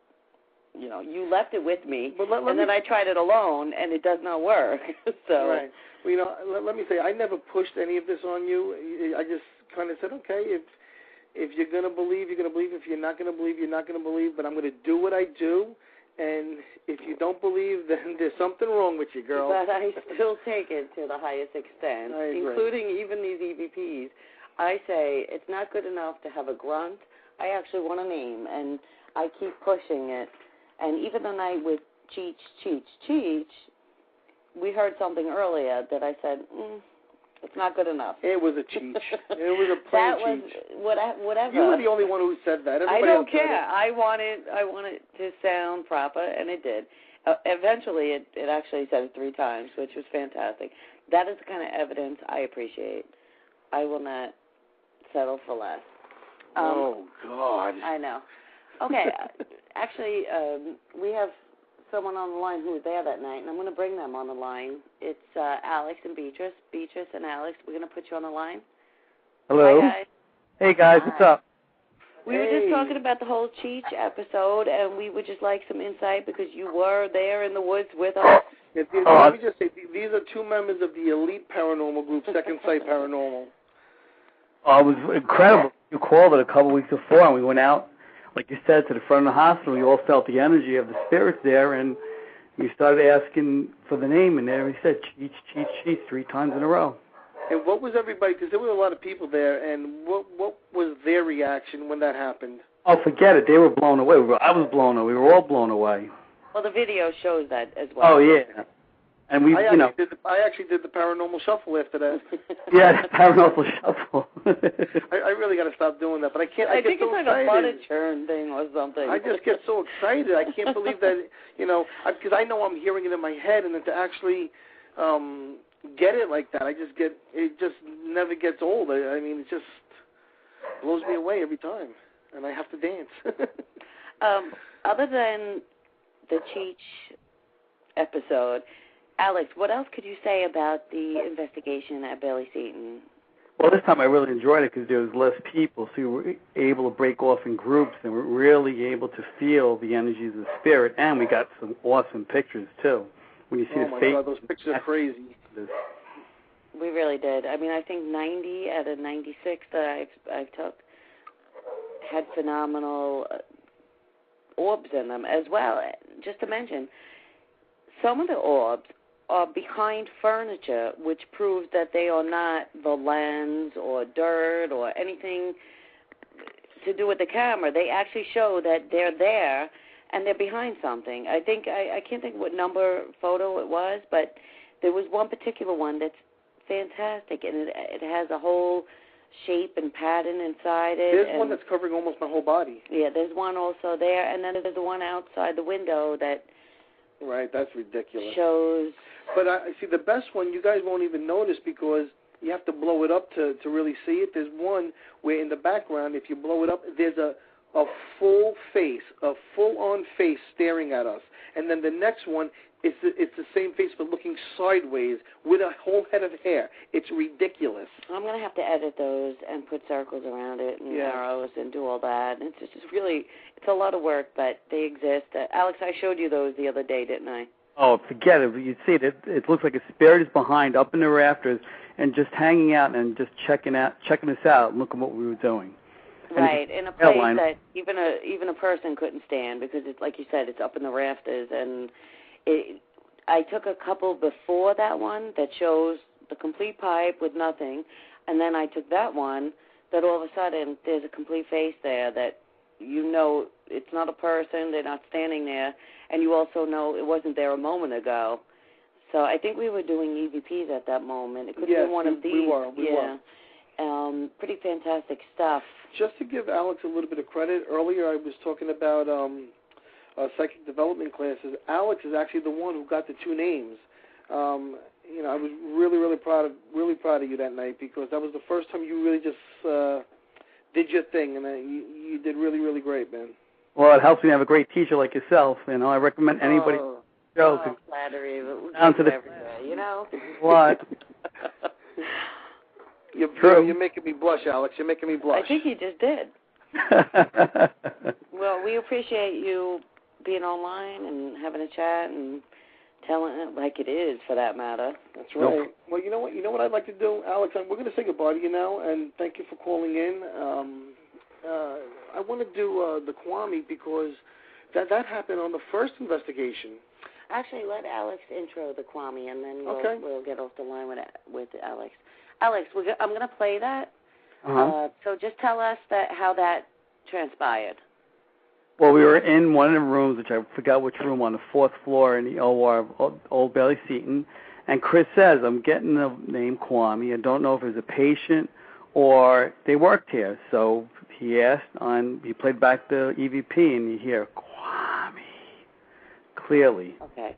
you know, you left it with me, and then I tried it alone, and it does not work. So, right. Well, you know, let me say, I never pushed any of this on you. I just kind of said, okay, if you're going to believe, you're going to believe. If you're not going to believe, you're not going to believe. But I'm going to do what I do. And if you don't believe, then there's something wrong with you, girl. But I still take it to the highest extent, including even these EVPs. I say it's not good enough to have a grunt. I actually want a name, and I keep pushing it. And even the night with Cheech, we heard something earlier that I said, it's not good enough. It was a Cheech. It was a plain Cheech. That was whatever. You were the only one who said that. Everybody I don't care. I want it to sound proper, and it did. Eventually, it actually said it 3 times, which was fantastic. That is the kind of evidence I appreciate. I will not settle for less. Oh, God. I know. Okay. Actually, we have someone on the line who was there that night, and I'm going to bring them on the line. It's Alex and Beatrice. Beatrice and Alex, we're going to put you on the line. Hello. Hi, guys. Hey, guys. Hi. What's up? We were just talking about the whole Cheech episode, and we would just like some insight because you were there in the woods with us. Let me just say, these are 2 members of the elite paranormal group, Second Sight Paranormal. It was incredible. You called it a couple weeks before, and we went out. like you said, to the front of the hospital. We all felt the energy of the spirits there, and we started asking for the name, and there he said, Cheech, Cheech, Cheech, 3 times in a row. And what was everybody, because there were a lot of people there, and what was their reaction when that happened? Oh, forget it. They were blown away. I was blown away. We were all blown away. Well, the video shows that as well. Oh, yeah. And we, I actually did the paranormal shuffle after that. Yeah, the paranormal shuffle. I really got to stop doing that, but I can't. I think so it's like excited. a butter churn thing or something. I just get so excited. I can't believe that, because I know I'm hearing it in my head, and then to actually get it like that, it just never gets old. I mean, it just blows me away every time, and I have to dance. Other than the Cheech episode, Alex, what else could you say about the investigation at Bailey Seton? Well, this time I really enjoyed it because there was less people, so we were able to break off in groups, and we were really able to feel the energies of the spirit, and we got some awesome pictures, too. When you see the face. Oh, my God, those pictures are crazy. We really did. I mean, I think 90 out of 96 that I took had phenomenal orbs in them as well. Just to mention, some of the orbs are behind furniture, which proves that they are not the lens or dirt or anything to do with the camera. They actually show that they're there and they're behind something. I can't think what number photo it was, but there was one particular one that's fantastic, and it has a whole shape and pattern inside it. There's one that's covering almost my whole body. Yeah, there's one also there, and then there's the one outside the window that right, that's ridiculous. Shows. But I see the best one you guys won't even notice because you have to blow it up to really see it. There's one where in the background, if you blow it up, there's a full face, a full-on face staring at us. And then the next one, it's the same face but looking sideways with a whole head of hair. It's ridiculous. I'm going to have to edit those and put circles around it and arrows and do all that. And it's just really, it's a lot of work, but they exist. Alex, I showed you those the other day, didn't I? Oh, forget it. You see it. It looks like a spirit is behind, up in the rafters, and just hanging out and just checking us out and looking what we were doing. Right, in a place that even a person couldn't stand because it's like you said, it's up in the rafters. And I took a couple before that one that shows the complete pipe with nothing, and then I took that one that all of a sudden there's a complete face there that it's not a person, they're not standing there, and you also know it wasn't there a moment ago. So I think we were doing EVPs at that moment. It could have been one of these. We were. Pretty fantastic stuff. Just to give Alex a little bit of credit, earlier I was talking about psychic development classes. Alex is actually the one who got the 2 names. I was really proud of you that night because that was the first time you really just did your thing, and you did really great, man. Well, it helps me to have a great teacher like yourself. I recommend anybody. Flattery, down to the What? You're making me blush, Alex. You're making me blush. I think you just did. Well, we appreciate you being online and having a chat and telling it like it is, for that matter. That's right. Nope. Well, you know what I'd like to do, Alex? We're going to say goodbye to you now, and thank you for calling in. I want to do the Kwame because that happened on the first investigation. Actually, let Alex intro the Kwame, and then we'll get off the line with Alex. Alex, I'm going to play that. Uh-huh. So just tell us how that transpired. Well, we were in one of the rooms, which I forgot which room, on the 4th floor in the OR of Old Bailey Seton. And Chris says, I'm getting the name Kwame. I don't know if it was a patient or they worked here. So he asked, he played back the EVP, and you hear Kwame clearly. Okay.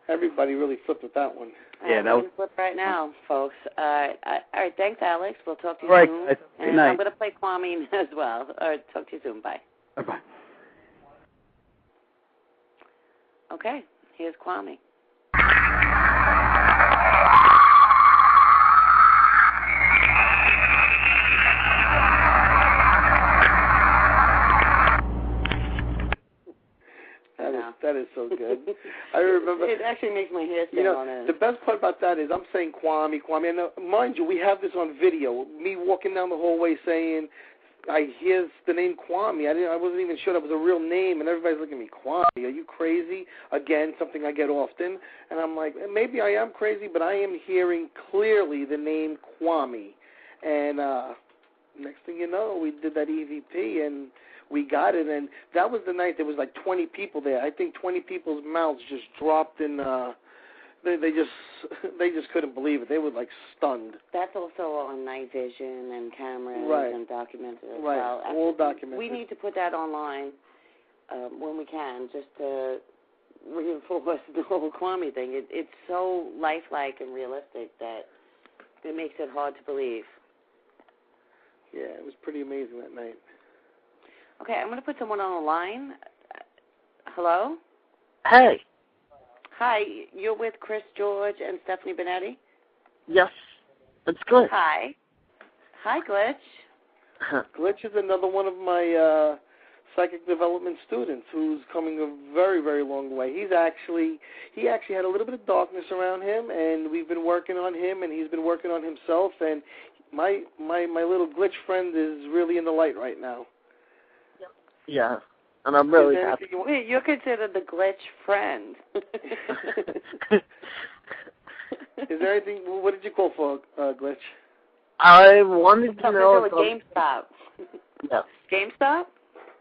Everybody really flipped with that one. Yeah, that was flip right now, folks. All right, thanks, Alex. We'll talk to you soon. All right, guys. Good and night. I'm going to play Kwame as well. All right, talk to you soon. Bye. Bye-bye. Okay, here's Kwame. That is so good. I remember. It actually makes my hair stand on it. The best part about that is I'm saying Kwame. And mind you, we have this on video. Me walking down the hallway saying, I hear the name Kwame. I wasn't even sure that was a real name, and everybody's looking at me, Kwame, are you crazy? Again, something I get often. And I'm like, maybe I am crazy, but I am hearing clearly the name Kwame. And next thing you know, we did that EVP, and we got it. And that was the night there was like 20 people there. I think 20 people's mouths just dropped in They just couldn't believe it. They were like stunned. That's also on night vision and cameras and documented as well. Right, all documented. We need to put that online when we can, just to reinforce the whole Kwame thing. It's so lifelike and realistic that it makes it hard to believe. Yeah, it was pretty amazing that night. Okay, I'm going to put someone on the line. Hello? Hey. Hi, you're with Chris George and Stephanie Benetti? Yes, it's good. Hi. Hi, Glitch. Glitch is another one of my psychic development students who's coming a very, very long way. He actually had a little bit of darkness around him, and we've been working on him, and he's been working on himself, and my little Glitch friend is really in the light right now. Yeah. And I'm really happy. Wait, you're considered the Glitch friend. Is there anything? What did you call for, Glitch? I wanted to know. GameStop. Yes. GameStop?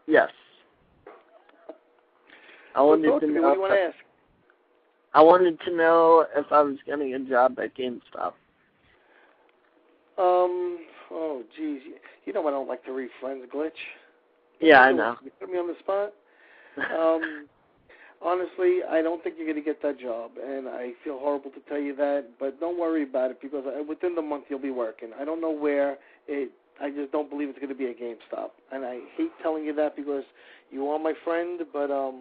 Yes. I wanted to know. What do you want to ask? I wanted to know if I was getting a job at GameStop. Oh, geez. You know I don't like to read friends, Glitch. Yeah, I know. You put me on the spot. Honestly, I don't think you're going to get that job, and I feel horrible to tell you that, but don't worry about it because within the month you'll be working. I don't know where. I just don't believe it's going to be a GameStop, and I hate telling you that because you are my friend, but I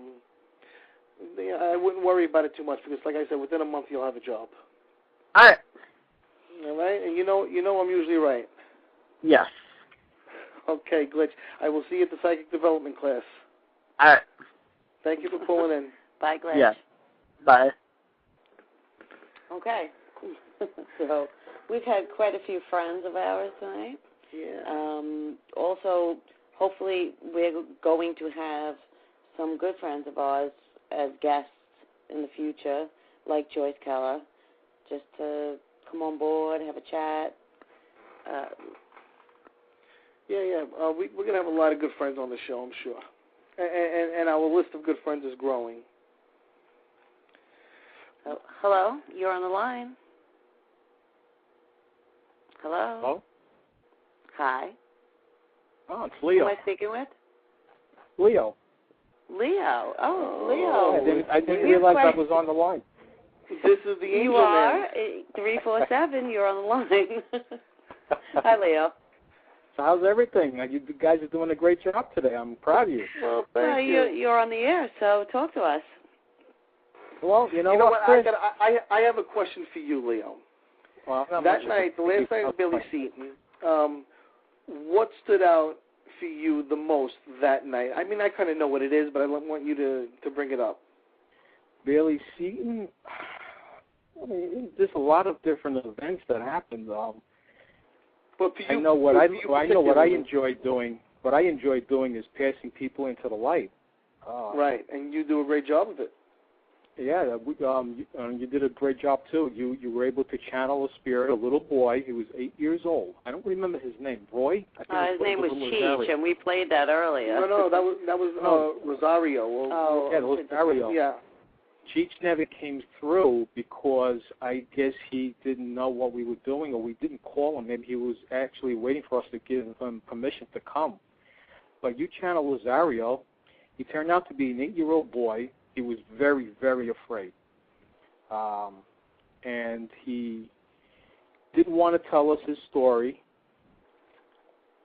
wouldn't worry about it too much because, like I said, within a month you'll have a job. All right. All right, and you know I'm usually right. Yes. Okay, Glitch. I will see you at the psychic development class. All right. Thank you for calling in. Bye, Glitch. Yeah. Bye. Okay. So we've had quite a few friends of ours tonight. Yeah. Also, hopefully we're going to have some good friends of ours as guests in the future, like Joyce Keller, just to come on board, have a chat. Yeah. We're going to have a lot of good friends on the show, I'm sure. And our list of good friends is growing. Oh, hello? You're on the line. Hello? Hello? Hi. Oh, it's Leo. Who am I speaking with? Leo. Leo. Oh, Leo. I didn't realize I was on the line. This is the Angel You are. Man. 347, you're on the line. Hi, Leo. So how's everything? You guys are doing a great job today. I'm proud of you. Well, thank you. You're on the air, so talk to us. Well, you know what, Chris? I have a question for you, Leo. Well, that night, the last night of Billy Seaton, what stood out for you the most that night? I mean, I kind of know what it is, but I want you to bring it up. Billy Seaton? I mean, there's a lot of different events that happened. But for you, I know what I enjoy doing. What I enjoy doing is passing people into the light. Right, and you do a great job of it. Yeah, you did a great job too. You were able to channel a spirit, a little boy. He was 8 years old. I don't remember his name. Roy? His name was Cheech, and we played that earlier. No, that was Rosario. Rosario. Yeah. Cheech never came through because I guess he didn't know what we were doing, or we didn't call him. Maybe he was actually waiting for us to give him permission to come. But you channeled Rosario. He turned out to be an 8-year-old boy. He was very, very afraid. And he didn't want to tell us his story.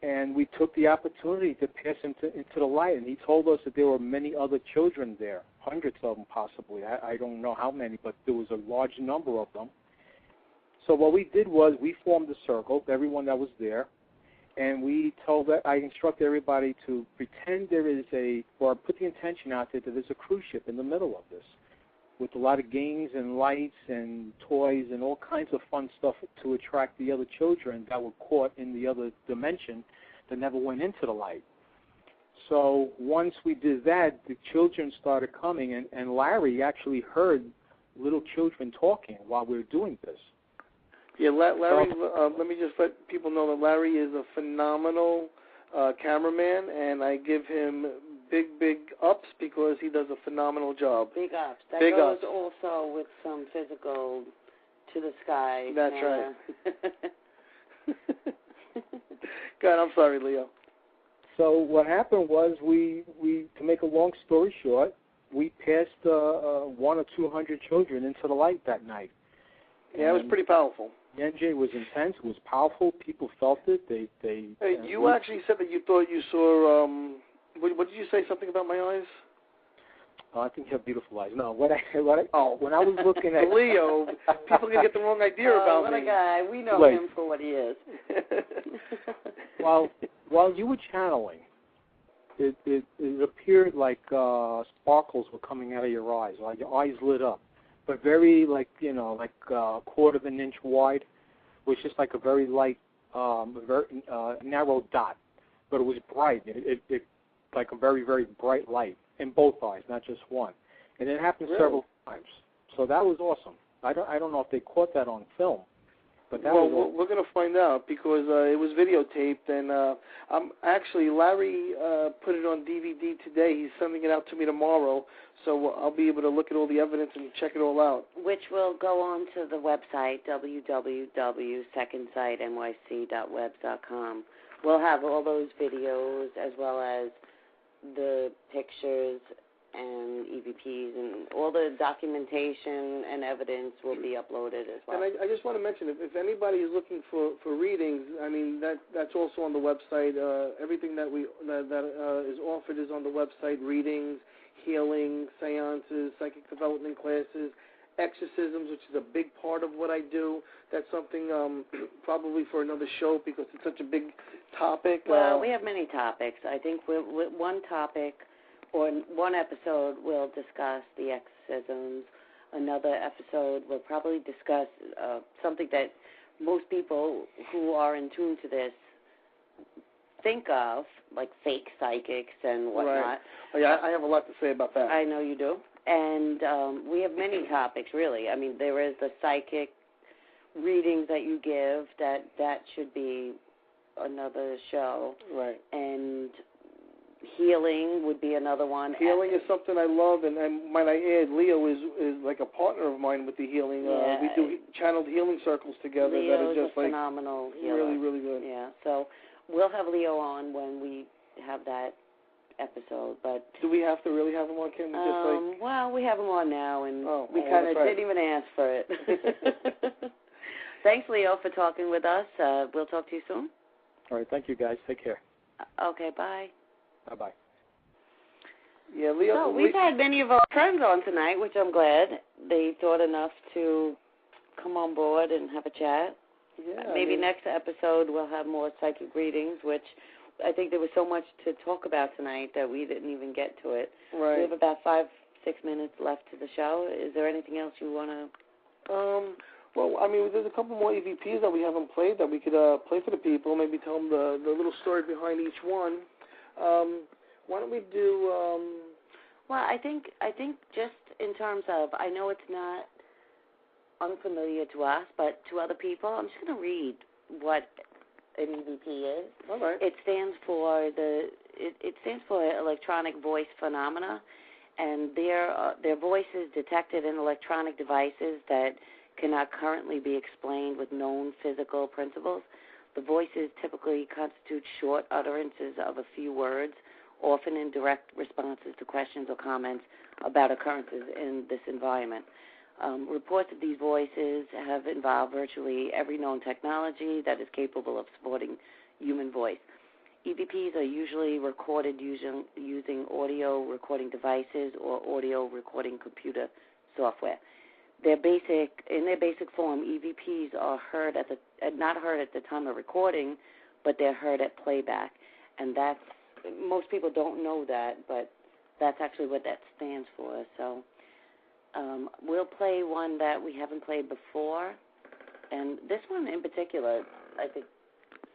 And we took the opportunity to pass him into the light. And he told us that there were many other children there, hundreds of them possibly. I don't know how many, but there was a large number of them. So what we did was we formed a circle, everyone that was there. And I instructed everybody to pretend or put the intention out there that there's a cruise ship in the middle of this. with a lot of games and lights and toys and all kinds of fun stuff to attract the other children that were caught in the other dimension that never went into the light. So once we did that, the children started coming, and Larry actually heard little children talking while we were doing this. Yeah, Larry, let me just let people know that Larry is a phenomenal cameraman, and I give him big ups because he does a phenomenal job. Big ups. That big goes ups. also with some physical to the sky. That's right. God, I'm sorry, Leo. So what happened was we to make a long story short, we passed 100 or 200 children into the light that night. Yeah, it was pretty powerful. The NJ was intense. It was powerful. People felt it. You actually said that you thought you saw. What did you say? Something about my eyes? Oh, I think you have beautiful eyes. No, when I was looking at Leo, people can get the wrong idea about what me. A guy. We know him for what he is. While you were channeling, it appeared like sparkles were coming out of your eyes, like your eyes lit up, but very like a quarter of an inch wide, which is like a very light, very narrow dot, but it was bright. It like a very, very bright light in both eyes, not just one, and it happened several times. So that was awesome. I don't know if they caught that on film, but that was awesome. We're going to find out because it was videotaped, and actually Larry put it on DVD today. He's sending it out to me tomorrow, so I'll be able to look at all the evidence and check it all out. Which will go on to the website, www.secondsightnyc.webs.com. We'll have all those videos as well as the pictures and EVPs and all the documentation and evidence will be uploaded as well. And I just want to mention, if anybody is looking for readings, I mean that's also on the website. Everything that is offered is on the website: readings, healing, seances, psychic development classes, exorcisms, which is a big part of what I do. That's something probably for another show because it's such a big topic. Well, we have many topics. I think one topic or one episode we'll discuss the exorcisms. Another episode we'll probably discuss something that most people who are in tune to this think of, like fake psychics and whatnot. Right. Oh, yeah, I have a lot to say about that. I know you do. And we have many topics, really. I mean, there is the psychic readings that you give. That should be another show. Right. And healing would be another one. Healing is something I love, and might I add, Leo is like a partner of mine with the healing. Yeah. We do channeled healing circles together. Leo that is just a phenomenal healer. Really, really good. Yeah. So we'll have Leo on when we have that episode, but do we have to really have him on? Can we just well, we have him on now, and we kind of didn't even ask for it. Thanks, Leo, for talking with us. We'll talk to you soon. All right, thank you, guys. Take care. Okay, bye. Bye-bye. Yeah, Leo. So we've had many of our friends on tonight, which I'm glad. They thought enough to come on board and have a chat. Yeah, Maybe next episode we'll have more psychic readings, which I think there was so much to talk about tonight that we didn't even get to it. Right. We have about 5-6 minutes left to the show. Is there anything else you want to? Well, I mean, there's a couple more EVPs that we haven't played that we could play for the people. Maybe tell them the little story behind each one. Why don't we do? Well, I think just in terms of, I know it's not unfamiliar to us, but to other people, I'm just going to read what an EVP is. All right. It stands for it stands for electronic voice phenomena, and their voices detected in electronic devices that cannot currently be explained with known physical principles. The voices typically constitute short utterances of a few words, often in direct responses to questions or comments about occurrences in this environment. Reports of these voices have involved virtually every known technology that is capable of supporting human voice. EVPs are usually recorded using audio recording devices or audio recording computer software. In their basic form, EVPs are not heard at the time of recording, but they're heard at playback. And most people don't know that, but that's actually what that stands for. So We'll play one that we haven't played before, and this one in particular, I think,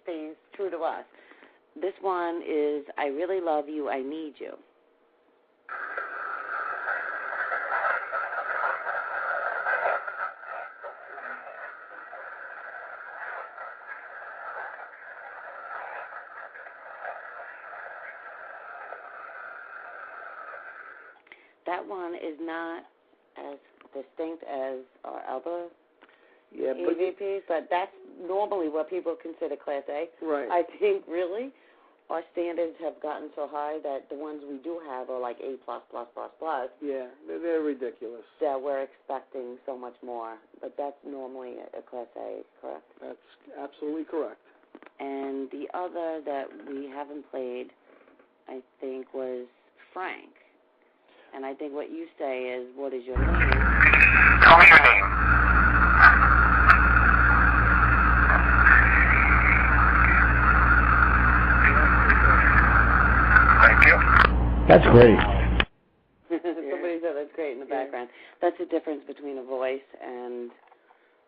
stays true to us. This one is I Really Love You, I Need You. That one is not as distinct as our other EVPs, but that's normally what people consider Class A. Right. I think, really, our standards have gotten so high that the ones we do have are like A++++. Yeah, they're ridiculous. That we're expecting so much more, but that's normally a Class A, correct? That's absolutely correct. And the other that we haven't played, I think, was Frank. And I think what you say is, what is your name? Tell me your name. Thank you. That's great. Somebody said that's great in the background. That's the difference between a voice and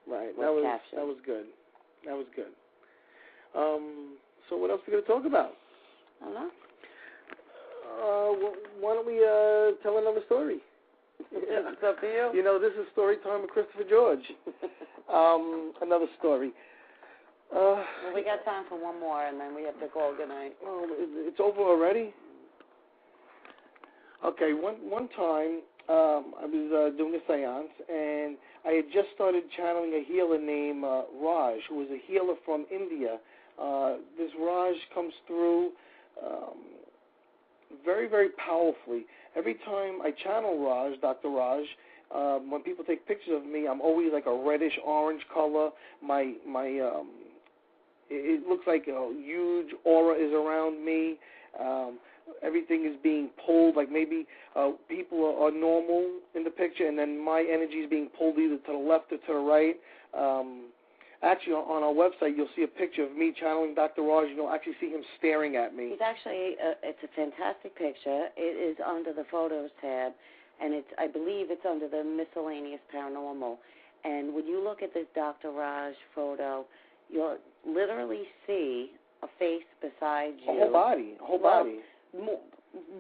right. That was good. That was good. So what else are we going to talk about? I don't know. Why don't we tell another story? It's up to you. You know, this is story time with Christopher George. Another story. Well, we got time for one more, and then we have to call goodnight. Oh, it's over already? Okay, one time I was doing a seance, and I had just started channeling a healer named Raj, who was a healer from India. This Raj comes through very, very powerfully. Every time I channel Raj, Dr. Raj, when people take pictures of me, I'm always like a reddish-orange color. It looks like a huge aura is around me. Everything is being pulled, like maybe people are normal in the picture, and then my energy is being pulled either to the left or to the right. Actually, on our website, you'll see a picture of me channeling Dr. Raj. You'll actually see him staring at me. He's actually, it's a fantastic picture. It is under the Photos tab, and I believe it's under the Miscellaneous Paranormal. And when you look at this Dr. Raj photo, you'll literally see a face beside you. A whole body.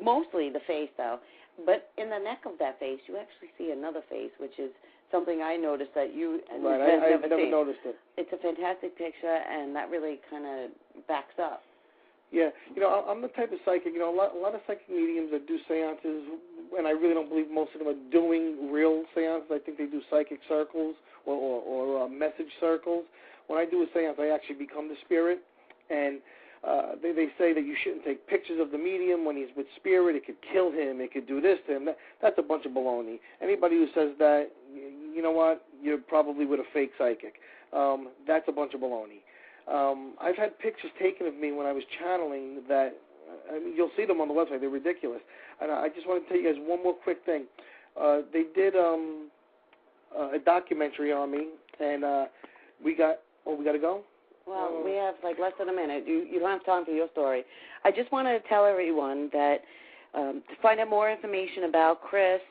Mostly the face, though. But in the neck of that face, you actually see another face, which is something I noticed that you right. I've never noticed it. It's a fantastic picture, and that really kind of backs up. Yeah, you know, I'm the type of psychic. You know, a lot of psychic mediums that do seances, and I really don't believe most of them are doing real seances. I think they do psychic circles or message circles. When I do a seance, I actually become the spirit, and they say that you shouldn't take pictures of the medium when he's with spirit. It could kill him. It could do this to him. That's a bunch of baloney. Anybody who says that, you know what, you're probably with a fake psychic. That's a bunch of baloney. I've had pictures taken of me when I was channeling that, I mean, you'll see them on the website. They're ridiculous. And I just want to tell you guys one more quick thing. They did a documentary on me, and we got to go? Well, we have like less than a minute. You don't have time for your story. I just want to tell everyone that to find out more information about Chris,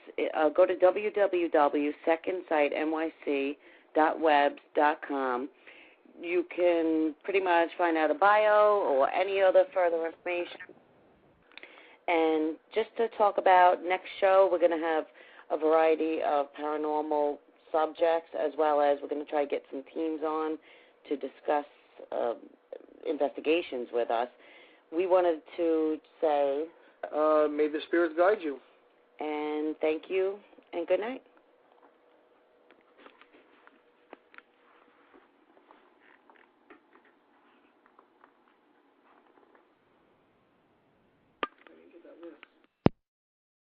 go to www.secondsightnyc.webs.com. You can pretty much find out a bio or any other further information. And just to talk about next show, we're going to have a variety of paranormal subjects, as well as we're going to try to get some teams on to discuss investigations with us. We wanted to say, may the spirits guide you. And thank you, and good night.